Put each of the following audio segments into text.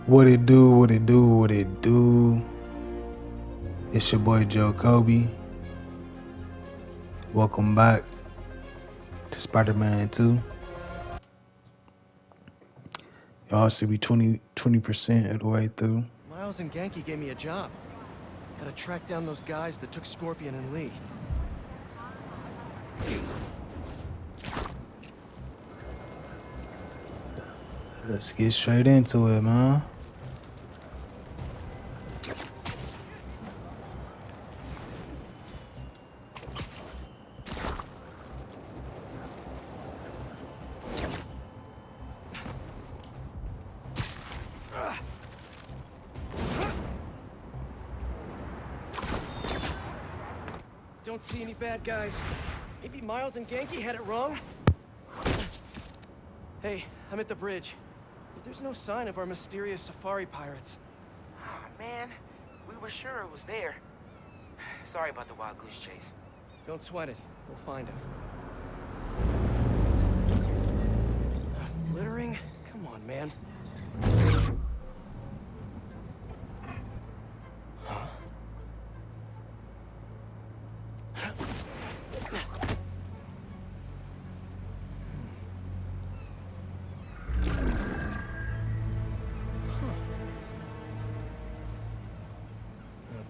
What it do, what it do, what it do. It's your boy Joe Kobe. Welcome back to Spider-Man 2. Y'all should be 20% of the way through. Miles and Genki gave me a job. Gotta track down those guys that took Scorpion and Lee. Let's get straight into it, man. Don't see any bad guys. Maybe Miles and Genki had it wrong? Hey, I'm at the bridge. But there's no sign of our mysterious safari pirates. Oh, man. We were sure it was there. Sorry about the wild goose chase. Don't sweat it. We'll find him. Littering? Come on, man. Huh?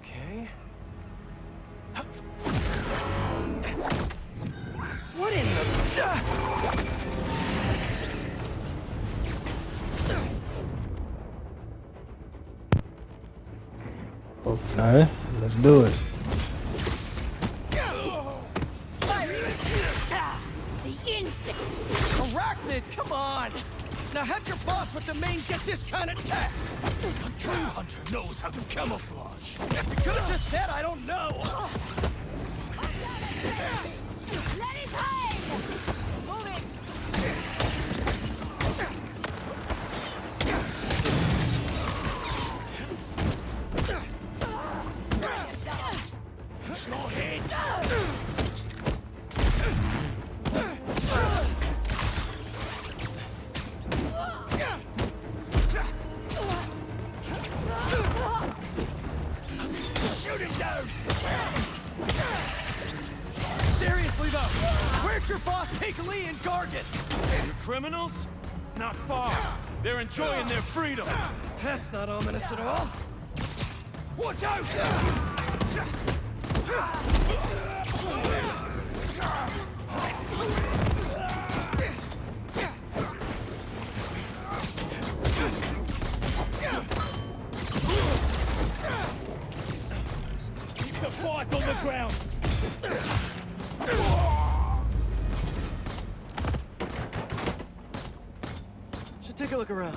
Okay. What in the... Okay, let's do it. Arachnid, come on! Now have your boss with the main get this kind of tech! A true hunter knows how to camouflage. You could have just said I don't know! Let it hide! Move it! Your heads. Shoot it down. Seriously though, where'd your boss take Lee and Gargan? You criminals? Not far. They're enjoying their freedom. That's not ominous at all. Watch out! Keep the bike on the ground. Should take a look around.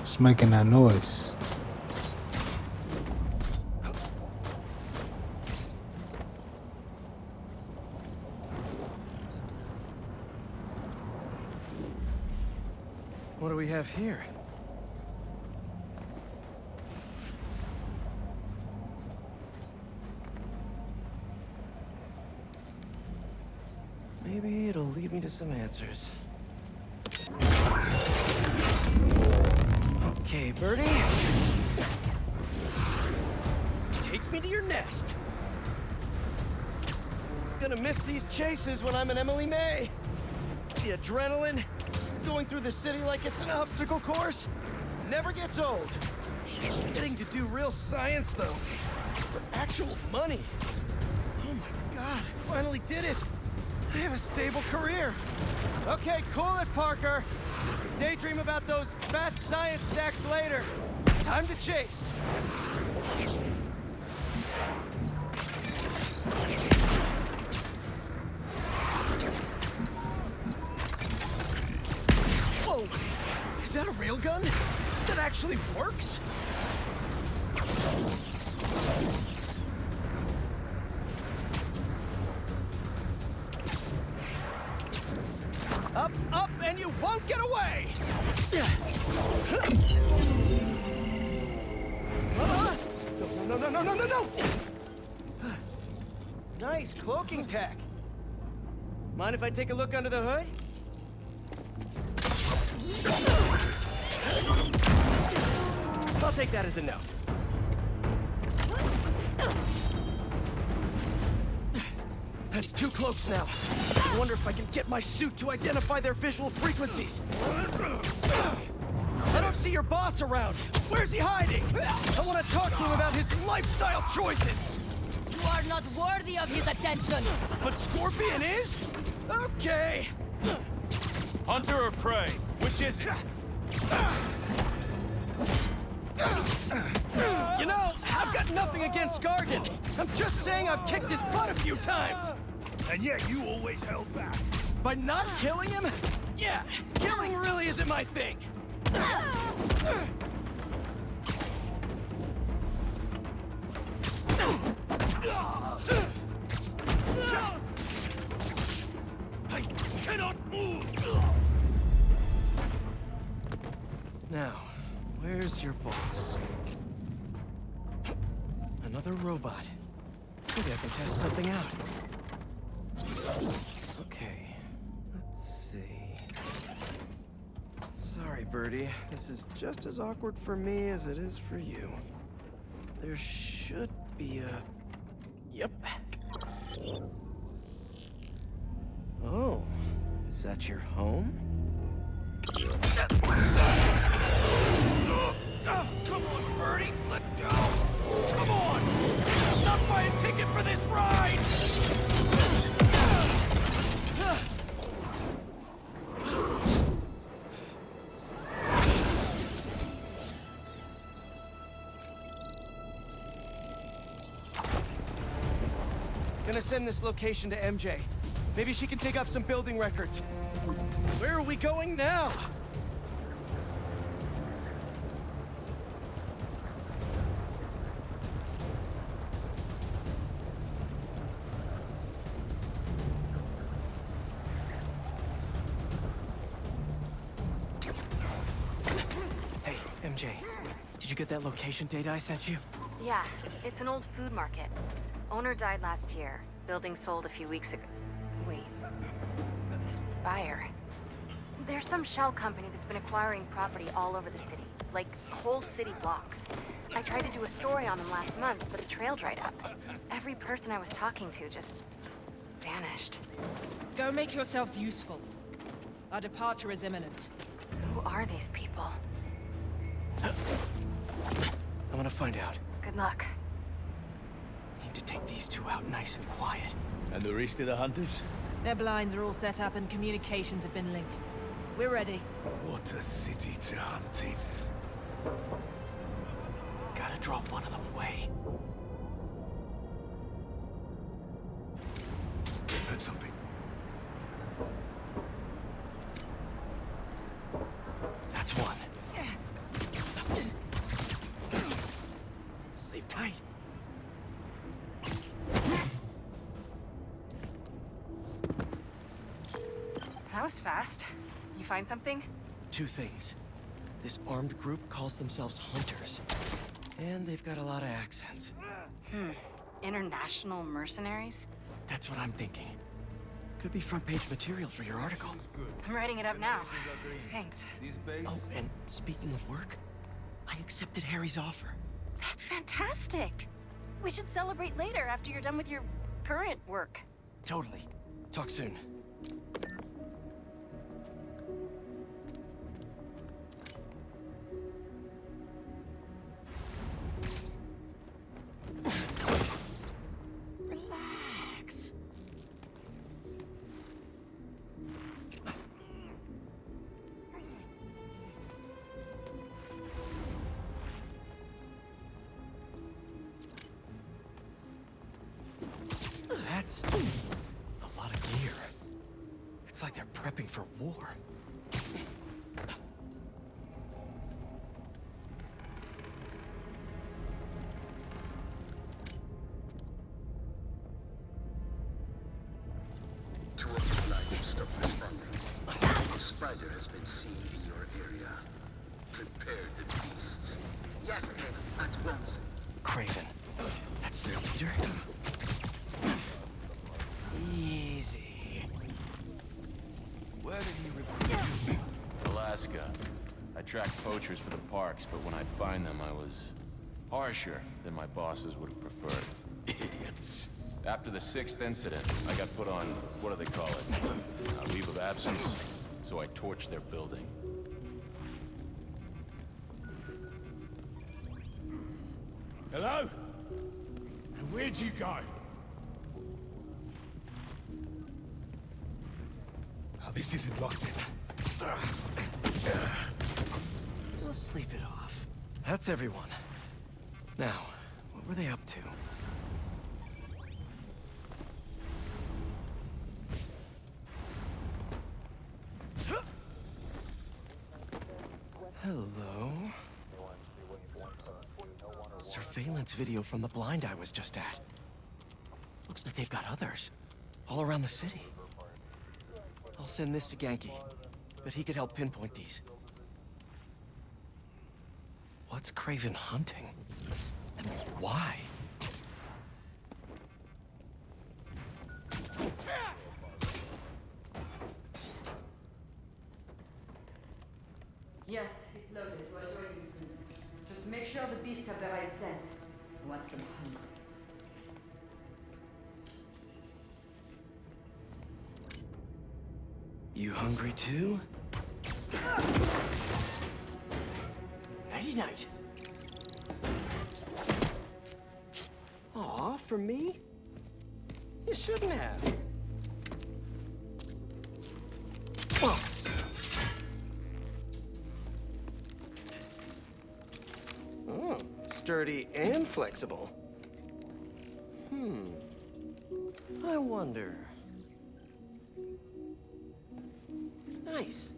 It's making that noise. What do we have here? Maybe it'll lead me to some answers. Okay, Birdie. Take me to your nest. Gonna miss these chases when I'm an Emily May. The adrenaline, going through the city like it's an obstacle course, never gets old. Getting to do real science, though, for actual money. Oh my God, finally did it. I have a stable career. Okay, cool it, Parker. Daydream about those fat science stacks later. Time to chase. Whoa! Is that a railgun? That actually works? Up, up, and you won't get away! No, no, no, no, no, no, no! Nice cloaking tech. Mind if I take a look under the hood? I'll take that as a no. That's 2 cloaks now. I wonder if I can get my suit to identify their visual frequencies. I don't see your boss around. Where's he hiding? I want to talk to him about his lifestyle choices. You are not worthy of his attention. But Scorpion is? Okay. Hunter or prey? Which is it? You know, I've got nothing against Gargan. I'm just saying I've kicked his butt a few times. And yet you always held back. By not killing him? Yeah, killing really isn't my thing. I cannot move. Now, where's your boss? Another robot. Maybe I can test something out. Okay, let's see. Sorry, Birdie. This is just as awkward for me as it is for you. There should be a... Yep. Oh, is that your home? Come on, Birdie, let go. Come on. I'm not buying a ticket for this ride. Gonna send this location to MJ. Maybe she can dig up some building records. Where are we going now? Hey, MJ. Did you get that location data I sent you? Yeah, it's an old food market. Owner died last year. Building sold a few weeks ago. Wait. This buyer. There's some shell company that's been acquiring property all over the city. Like, whole city blocks. I tried to do a story on them last month, but the trail dried up. Every person I was talking to just... vanished. Go make yourselves useful. Our departure is imminent. Who are these people? I'm gonna find out. Good luck. Need to take these 2 out nice and quiet. And the rest of the hunters? Their blinds are all set up and communications have been linked. We're ready. What a city to hunt in. Gotta drop one of them away. Heard something. That's one. Sleep tight. That was fast. You find something? 2 things. This armed group calls themselves Hunters. And they've got a lot of accents. International mercenaries? That's what I'm thinking. Could be front-page material for your article. I'm writing it up now. Thanks. Oh, and speaking of work, I accepted Harry's offer. That's fantastic. We should celebrate later after you're done with your current work. Totally. Talk soon. Relax. That's a lot of gear. It's like they're prepping for war. spider has been seen in your area. Prepare the beasts. Yes, at once. Craven. That's their leader? Easy. Where did he recruit you? Alaska. I tracked poachers for the parks, but when I'd find them, I was harsher than my bosses would have preferred. Idiots. After the 6th incident, I got put on, what do they call it? A leave of absence. So I torched their building. Hello? And where'd you go? Oh, this isn't locked in. We'll sleep it off. That's everyone. Now, what were they up to? Hello? Surveillance video from the blind I was just at. Looks like they've got others. All around the city. I'll send this to Genki. But he could help pinpoint these. What's Craven hunting? And why? Yes, it's loaded. We'll join you soon. Just make sure the beasts have the right scent. I want some hunt. You hungry too? Nighty-night. Aw, for me? You shouldn't have. Oh, sturdy and flexible. I wonder. Nice.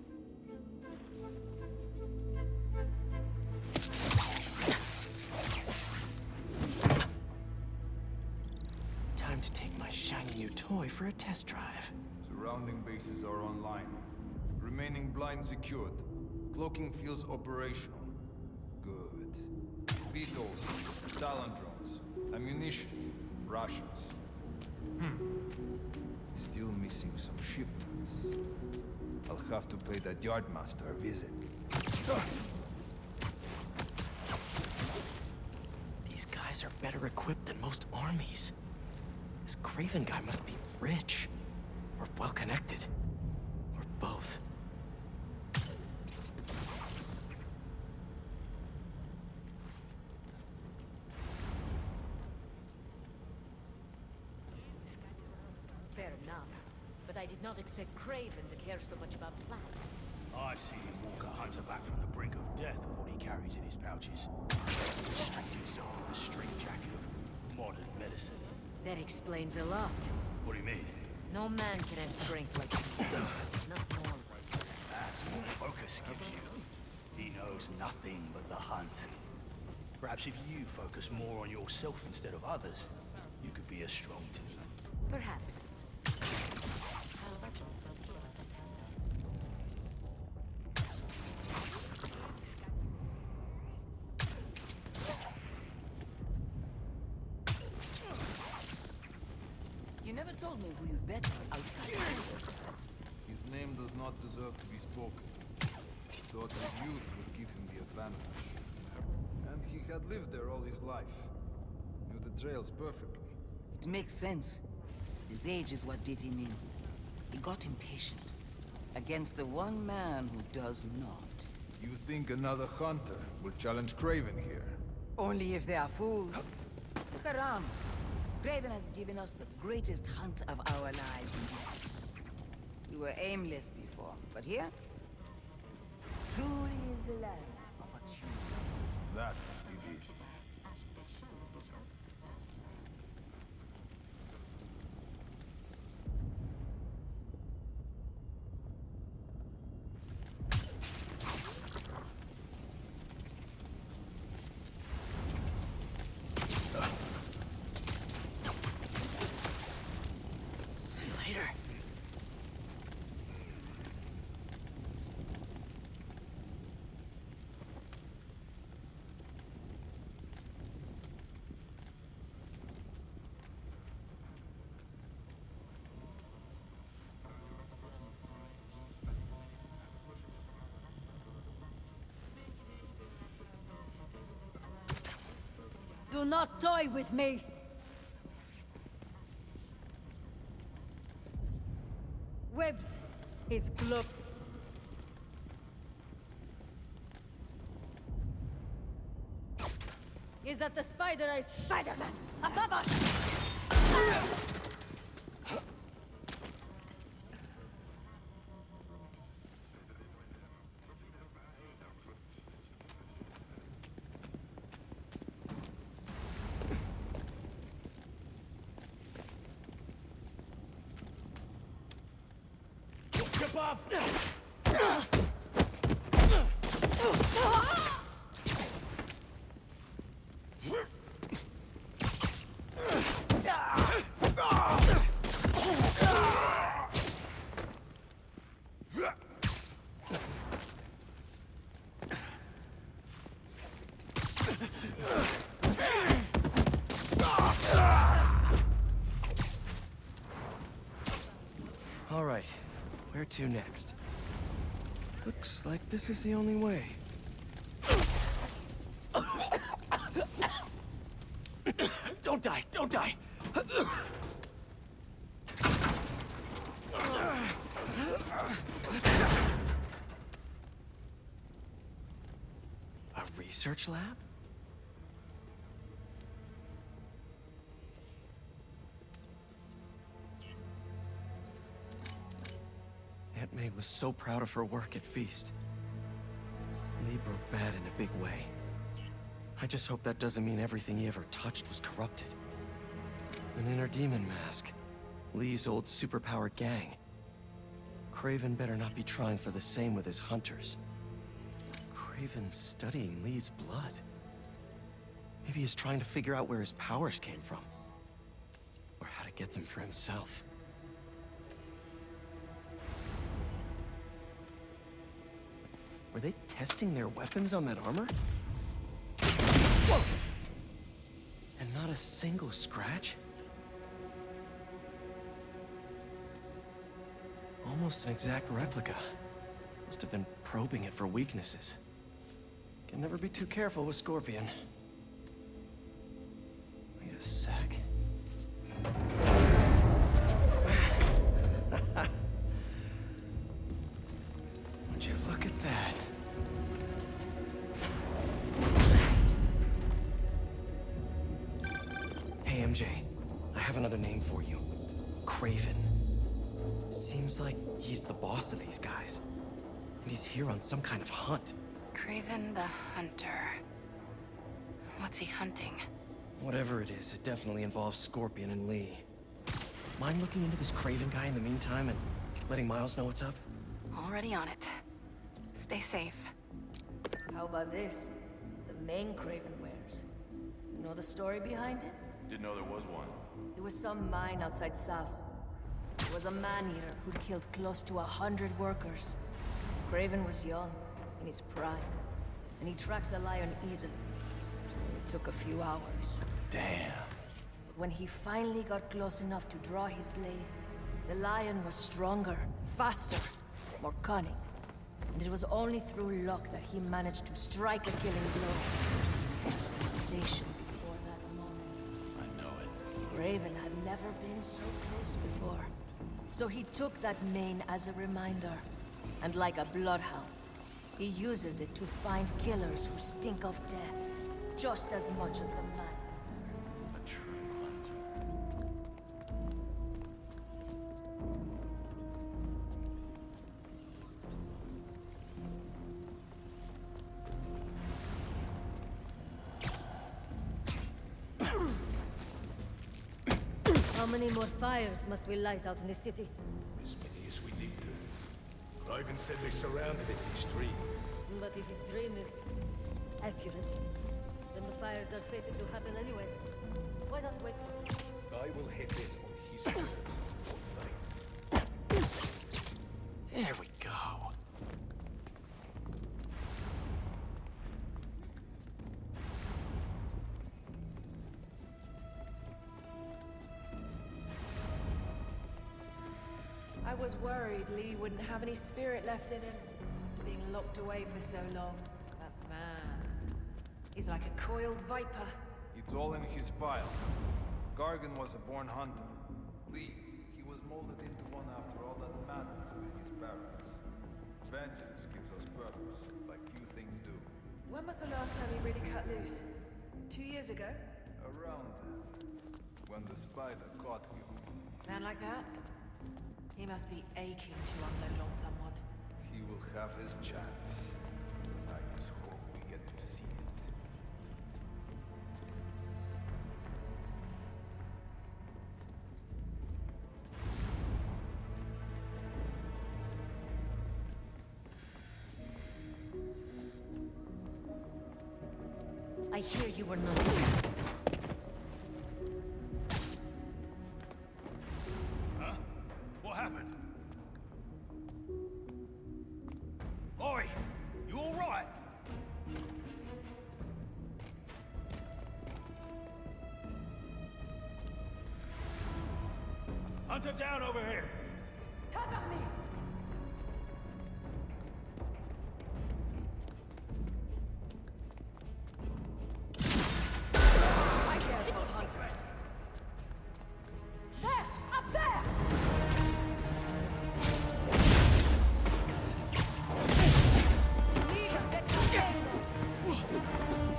Time to take my shiny new toy for a test drive. Surrounding bases are online. Remaining blind secured. Cloaking fields operational. Good. Beetles, Talon drones, ammunition, rations. Still missing some shipments. I'll have to pay that yardmaster a visit. These guys are better equipped than most armies. This Craven guy must be rich. Or well-connected. Or both. Fair enough. But I did not expect Craven to care so much about plans. I've seen him walk a hunter back from the brink of death with what he carries in his pouches. Restrict himself with the straitjacket of modern medicine. That explains a lot. What do you mean? No man can have strength like you. Not normal. That's what focus gives you. He knows nothing but the hunt. Perhaps if you focus more on yourself instead of others, you could be as strong too. Perhaps. You never told me who you bet on outside. His name does not deserve to be spoken. Thought his youth would give him the advantage. And he had lived there all his life. Knew the trails perfectly. It makes sense. His age is what did him in. He got impatient. Against the one man who does not. You think another hunter will challenge Craven here? Only if they are fools. Look around. Craven has given us the greatest hunt of our lives. We were aimless before, but here? Truly is the land. That he did. See you later. Do not toy with me! Webs! It's cloak. Is that the Spider-Eyes Spider-Man above us? Above! All right, where to next? Looks like this is the only way. Don't die! Don't die! A research lab? Aunt May was so proud of her work at Feast. Lee broke bad in a big way. I just hope that doesn't mean everything he ever touched was corrupted. An inner demon mask. Lee's old superpowered gang. Craven better not be trying for the same with his hunters. Craven's studying Lee's blood. Maybe he's trying to figure out where his powers came from. Or how to get them for himself. Were they testing their weapons on that armor? Whoa! And not a single scratch? Almost an exact replica. Must have been probing it for weaknesses. Can never be too careful with Scorpion. Wait a sec. Would you look at that? Hey, MJ. I have another name for you. Craven. Seems like he's the boss of these guys. And he's here on some kind of hunt. Craven the Hunter. What's he hunting? Whatever it is, it definitely involves Scorpion and Lee. Mind looking into this Craven guy in the meantime and letting Miles know what's up? Already on it. Stay safe. How about this? The main Craven wears. You know the story behind it? Didn't know there was one. It was some mine outside Savo. It was a man-eater who'd killed close to 100 workers. Craven was young, in his prime, and he tracked the lion easily. It took a few hours. Damn. But when he finally got close enough to draw his blade, the lion was stronger, faster, more cunning. And it was only through luck that he managed to strike a killing blow. A sensation before that moment. I know it. Craven had never been so close before. So he took that mane as a reminder. And like a bloodhound, he uses it to find killers who stink of death, just as much as the man-hunter. A true hunter. How many more fires must we light out in the city? As many as we need to. Raven said they surrounded it extreme. But if his dream is accurate, then the fires are fated to happen anyway. Why not wait? I will head in on his orders. There we go. I was worried Lee wouldn't have any spirit left in him, being locked away for so long. But man, he's like a coiled viper. It's all in his file. Gargan was a born hunter. Lee, he was molded into one after all that matters with his parents. Vengeance gives us purpose, like few things do. When was the last time you really cut loose? 2 years ago? Around then, when the spider caught you. Man like that? He must be aching to unload on someone. He will have his chance. I just hope we get to see it. I hear you were not. Huh? What happened? Oi! You alright? Hunter down over here! Cover me! Hunters. There! Up there!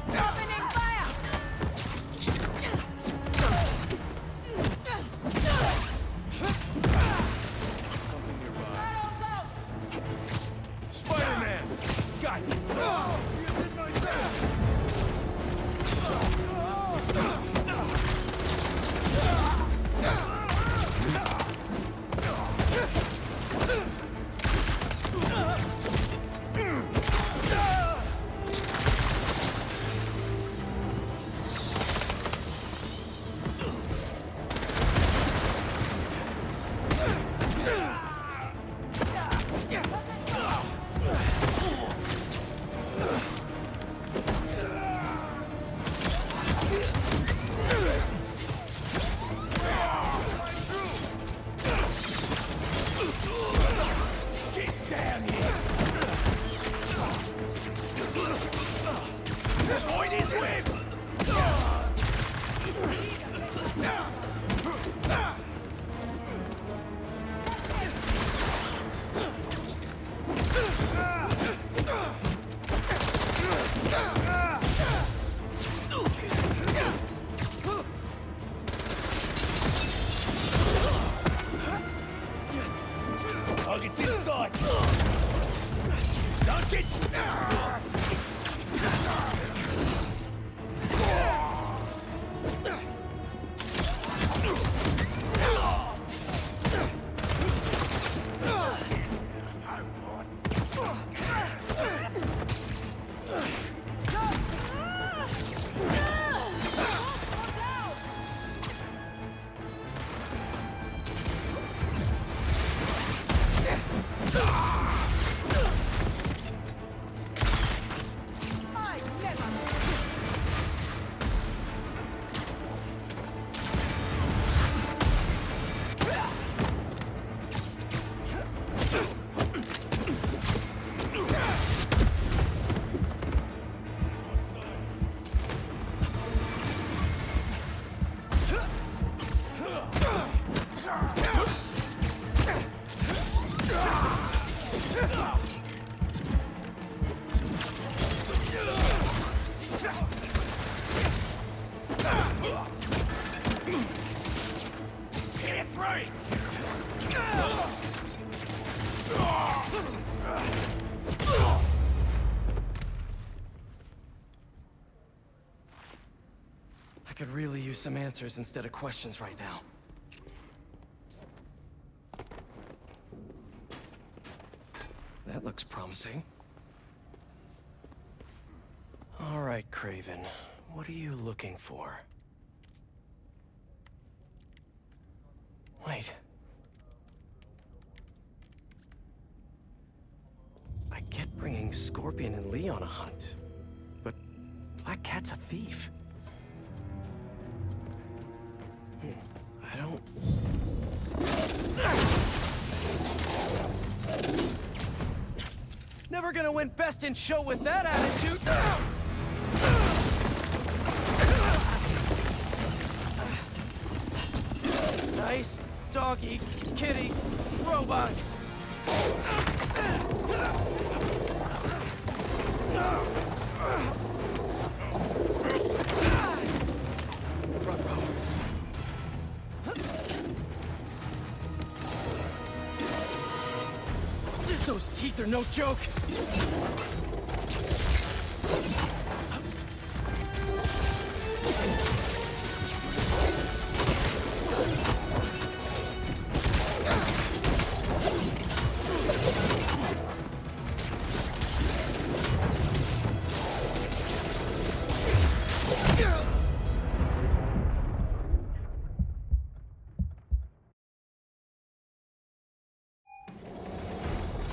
Opening fire! Something nearby. Spider-Man! Got you! Avoid his whips! Target's inside! Dunk it! Get free! I could really use some answers instead of questions right now. That looks promising. All right, Craven. What are you looking for? Wait. I get bringing Scorpion and Lee on a hunt, but Black Cat's a thief. I don't... Never gonna win Best in Show with that attitude! Mice, doggy, kitty, robot. Those teeth are no joke.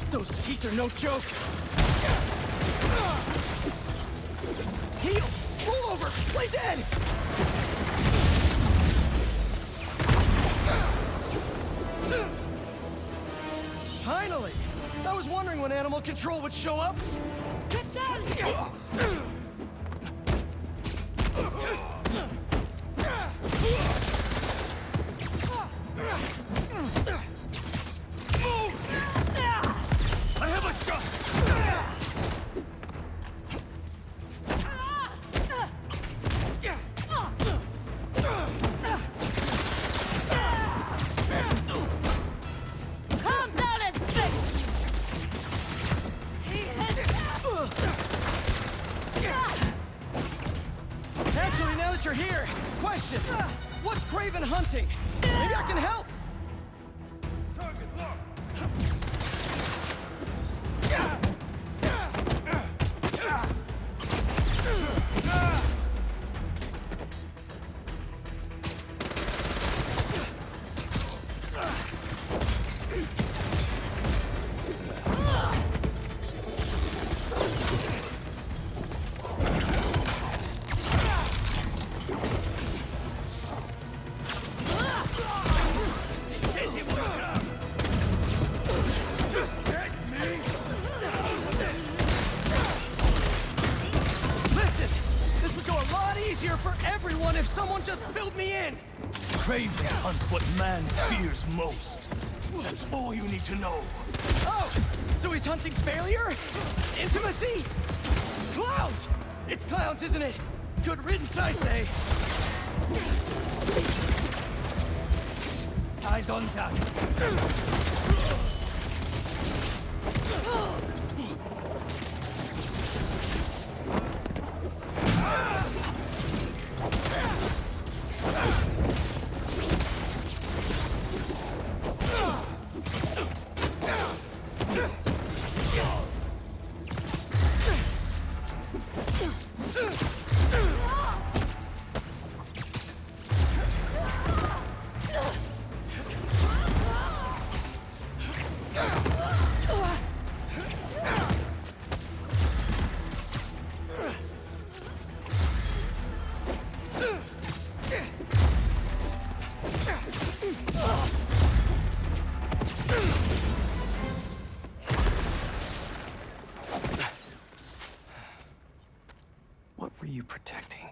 Those teeth are no joke. Heal! Roll over! Play dead! Finally! I was wondering when animal control would show up. Get down here! I have a shot! Calm down and think! Actually, now that you're here, question. What's Craven hunting? Maybe I can help! Target locked! Listen, this would go a lot easier for everyone if someone just filled me in. Craven hunts what man fears most. That's all you need to know. Oh, so he's hunting failure? Intimacy? Clowns! It's clowns, isn't it? Good riddance, I say. Eyes on target. What were you protecting?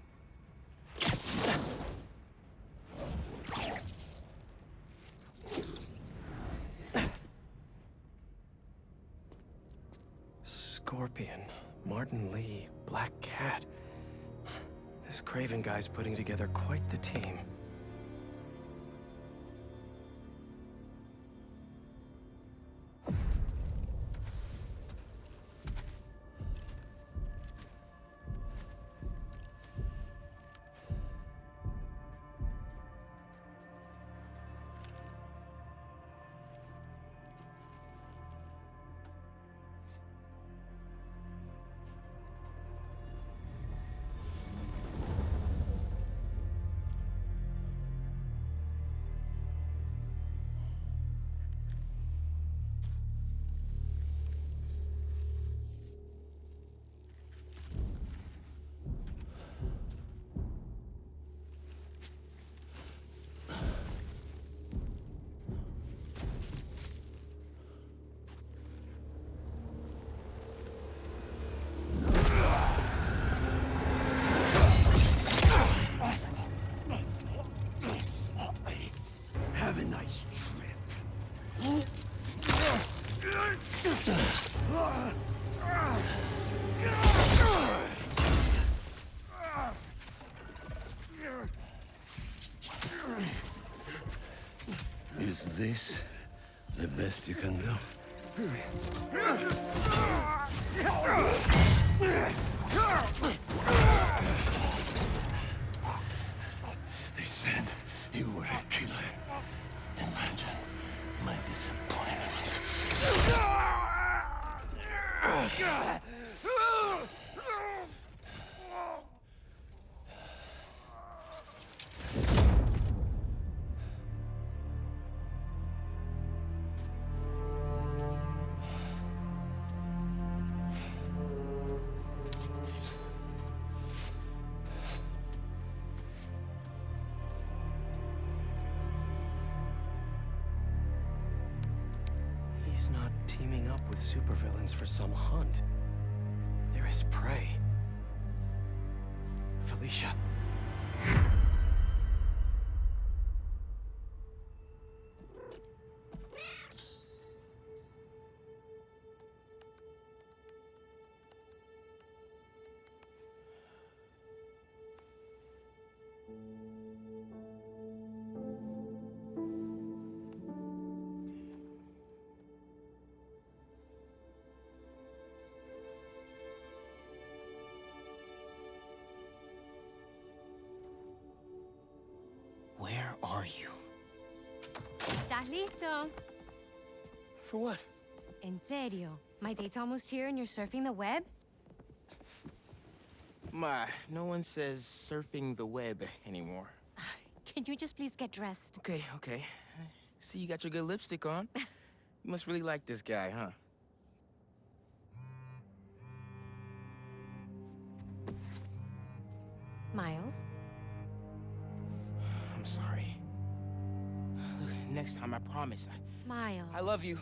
Scorpion, Martin Lee, Black Cat. This Craven guy's putting together quite the team. Is this the best you can do? They said you were a killer. Imagine my disappointment. He's not teaming up with supervillains for some hunt. They're his prey. Felicia. Where are you? ¿Estás listo? For what? En serio? My date's almost here and you're surfing the web? Ma, no one says surfing the web anymore. Can you just please get dressed? Okay, okay. See, you got your good lipstick on. You must really like this guy, huh? Miles? I'm sorry. Look, next time, I promise. Miles. I love you.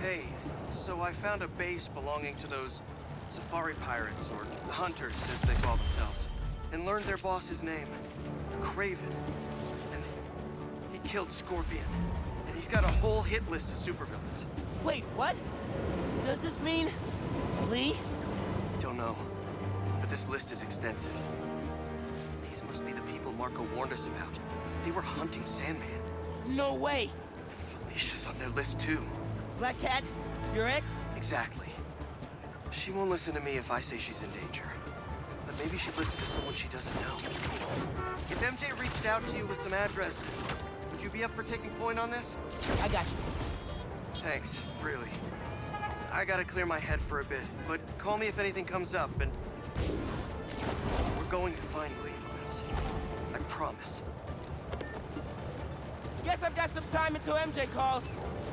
Hey, so I found a base belonging to those safari pirates, or hunters, as they call themselves, and learned their boss's name, Craven. And he killed Scorpion. And he's got a whole hit list of supervillains. Wait, what? Does this mean Lee? Don't know, but this list is extensive. These must be the people Marco warned us about. They were hunting Sandman. No way. Felicia's on their list too. Black Cat? Your ex? Exactly. She won't listen to me if I say she's in danger. But maybe she'd listen to someone she doesn't know. If MJ reached out to you with some addresses, would you be up for taking point on this? I got you. Thanks, really. I gotta clear my head for a bit, but call me if anything comes up, and we're going to find Lee, Miles. I promise. Guess I've got some time until MJ calls.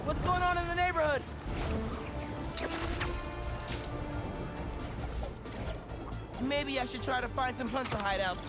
What's going on in the neighborhood? Maybe I should try to find some hunter hideouts.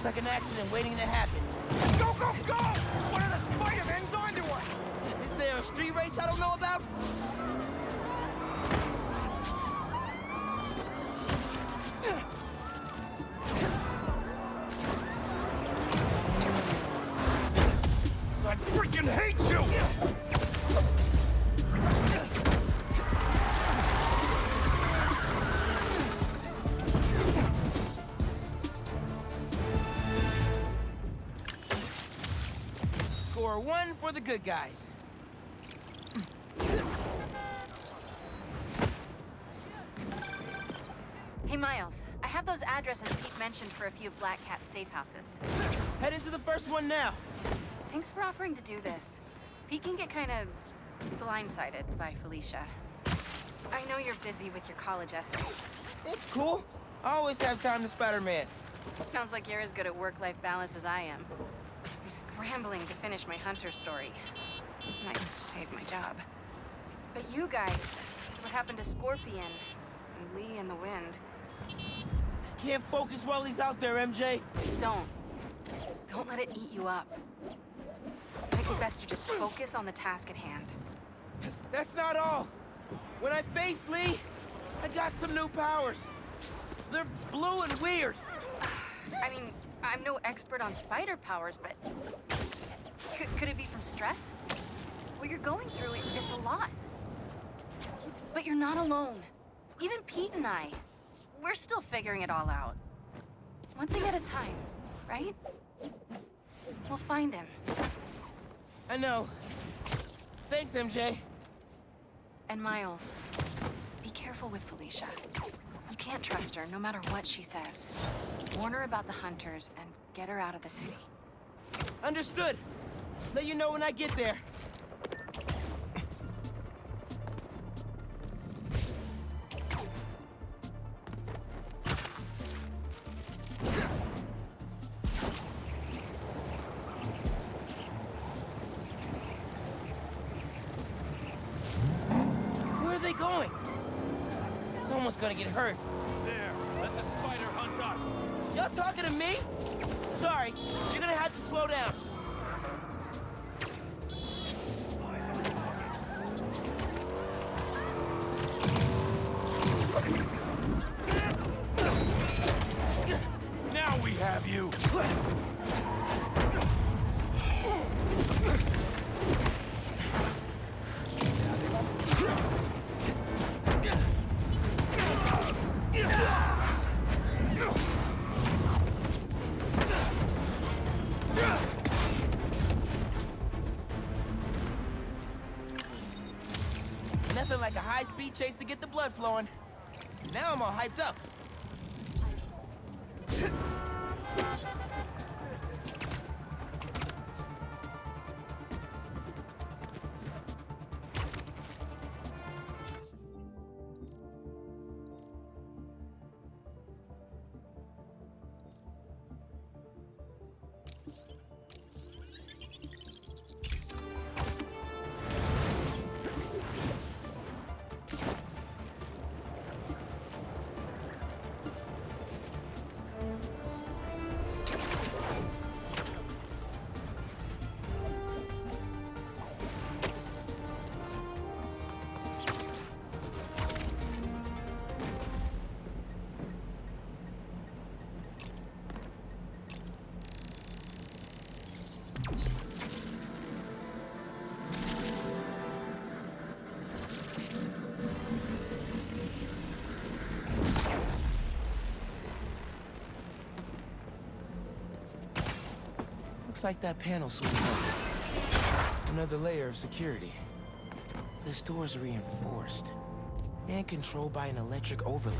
like an accident waiting to happen. Go, go, go! One of the Spider-Men's onto us! Is there a street race I don't know about? I freaking hate you! Score 1 for the good guys. Hey, Miles. I have those addresses Pete mentioned for a few of Black Cat's safe houses. Head into the first one now. Thanks for offering to do this. Pete can get kind of blindsided by Felicia. I know you're busy with your college essay. It's cool. I always have time to Spider-Man. Sounds like you're as good at work-life balance as I am. I'm scrambling to finish my Hunter story. Might save my job. But you guys, what happened to Scorpion and Lee in the Wind? Can't focus while he's out there, MJ. Don't let it eat you up. I think it's best to just focus on the task at hand. That's not all. When I face Lee, I got some new powers. They're blue and weird. I mean, I'm no expert on spider powers, but could it be from stress? What you're going through, it's a lot. But you're not alone. Even Pete and I, we're still figuring it all out. One thing at a time, right? We'll find him. I know. Thanks, MJ. And Miles, be careful with Felicia. You can't trust her, no matter what she says. Warn her about the Hunters and get her out of the city. Understood. Let you know when I get there. Where are they going? Someone's gonna get hurt. There, let the spider hunt us. Y'all talking to me? Sorry, you're gonna have to slow down. Now we have you. Nothing like a high-speed chase to get the blood flowing. Now I'm all hyped up. Looks like that panel switched on. Another layer of security. This door's reinforced and controlled by an electric overlay.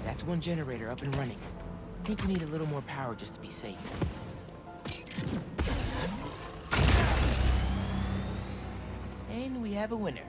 That's one generator up and running. I think we need a little more power just to be safe. And we have a winner.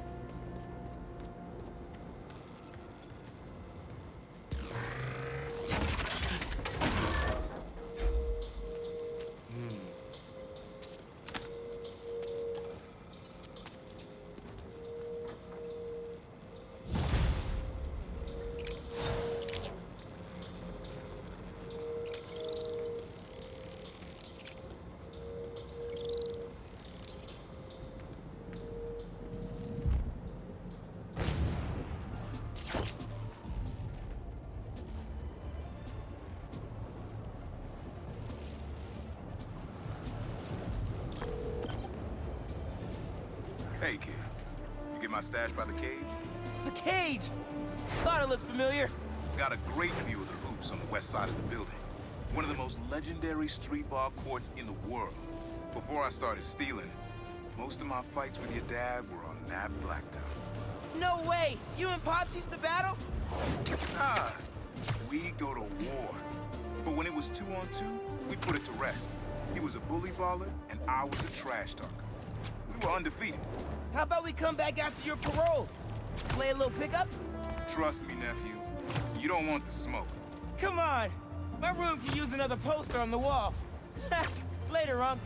Hey, kid. You get my stash by the cage? The cage! Thought it looked familiar. Got a great view of the hoops on the west side of the building. One of the most legendary street ball courts in the world. Before I started stealing, most of my fights with your dad were on that blacktop. No way! You and Pops used to battle? Nah, we go to war. But when it was 2-on-2, we put it to rest. He was a bully baller, and I was a trash talker. We were undefeated. How about we come back after your parole? Play a little pickup? Trust me, nephew. You don't want the smoke. Come on! My room could use another poster on the wall. Later, Unc.